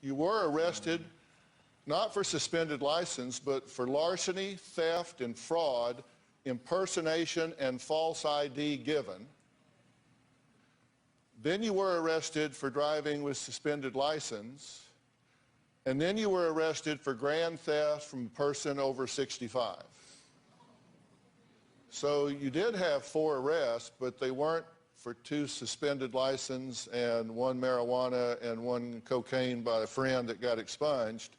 You were arrested not for suspended license, but for larceny, theft, and fraud, impersonation, and false ID given. Then you were arrested for driving with suspended license, and then you were arrested for grand theft from a person over 65. So you did have 4 arrests, but they weren't for 2 suspended license and 1 marijuana and 1 cocaine by a friend that got expunged.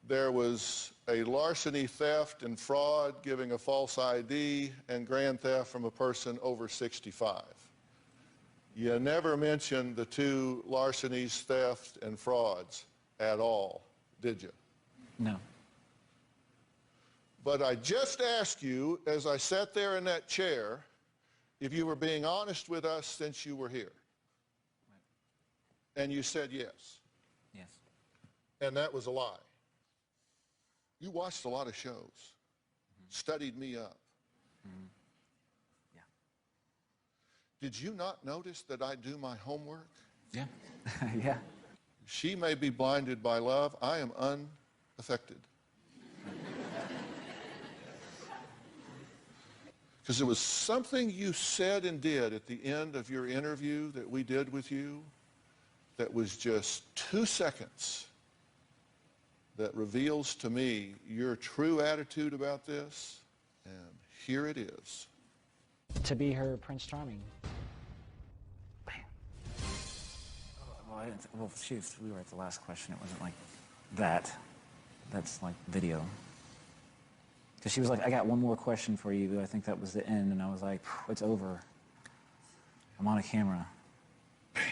There was a larceny, theft, and fraud, giving a false ID, and grand theft from a person over 65. You never mentioned the 2 larcenies, theft, and frauds at all, did you? No. But I just asked you, as I sat there in that chair, if you were being honest with us since you were here. Right. And you said yes. Yes. And that was a lie. You watched a lot of shows, studied me up. Yeah. Did you not notice that I do my homework? Yeah. Yeah. She may be blinded by love. I am unaffected. Because there was something you said and did at the end of your interview that we did with you that was just 2 seconds that reveals to me your true attitude about this, and here it is. To be her Prince Charming. Bam. Well, shoot, we were at the last question. It wasn't like that. That's like video. Because she was like, I got one more question for you. I think that was the end. And I was like, it's over. I'm on a camera. Bam.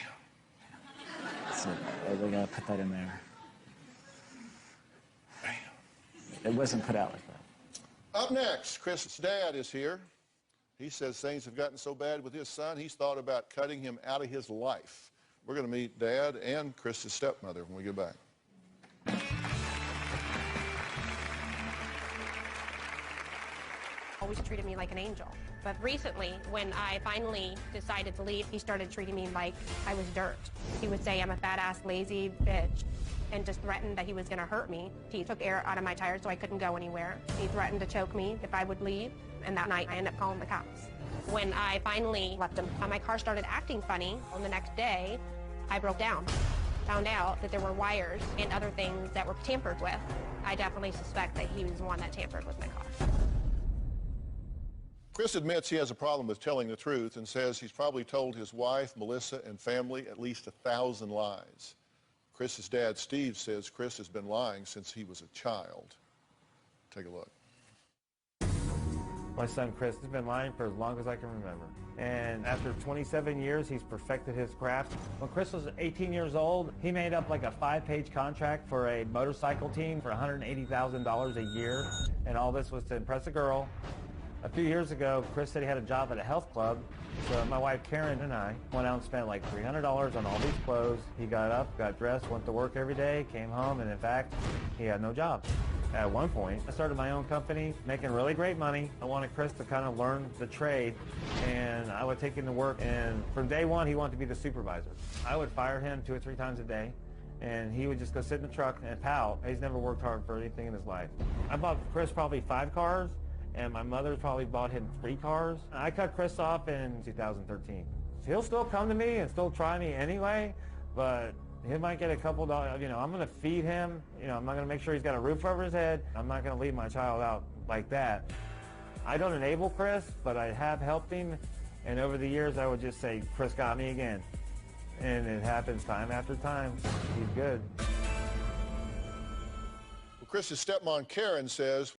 So I got to put that in there. Bam. It wasn't put out like that. Up next, Chris's dad is here. He says things have gotten so bad with his son, he's thought about cutting him out of his life. We're going to meet Dad and Chris's stepmother when we get back. Always treated me like an angel. But recently, when I finally decided to leave, he started treating me like I was dirt. He would say I'm a fat-ass, lazy bitch, and just threatened that he was going to hurt me. He took air out of my tires so I couldn't go anywhere. He threatened to choke me if I would leave, and that night I ended up calling the cops. When I finally left him, my car started acting funny. On the next day, I broke down. Found out that there were wires and other things that were tampered with. I definitely suspect that he was the one that tampered with my car. Chris admits he has a problem with telling the truth and says he's probably told his wife, Melissa, and family at least 1,000 lies. Chris's dad, Steve, says Chris has been lying since he was a child. Take a look. My son Chris has been lying for as long as I can remember. And after 27 years, he's perfected his craft. When Chris was 18 years old, he made up like a 5-page contract for a motorcycle team for $180,000 a year. And all this was to impress a girl. A few years ago, Chris said he had a job at a health club, so my wife Karen and I went out and spent like $300 on all these clothes. He got up, got dressed, went to work every day, came home, and in fact, he had no job. At one point, I started my own company, making really great money. I wanted Chris to kind of learn the trade, and I would take him to work, and from day one, he wanted to be the supervisor. I would fire him 2 or 3 times a day, and he would just go sit in the truck and pout. He's never worked hard for anything in his life. I bought Chris probably 5 cars, and my mother probably bought him 3 cars. I cut Chris off in 2013. He'll still come to me and still try me anyway, but he might get a couple dollars. You know, I'm going to feed him. You know, I'm not going to make sure he's got a roof over his head. I'm not going to leave my child out like that. I don't enable Chris, but I have helped him, and over the years I would just say, Chris got me again. And it happens time after time. He's good. Well, Chris's stepmom, Karen, says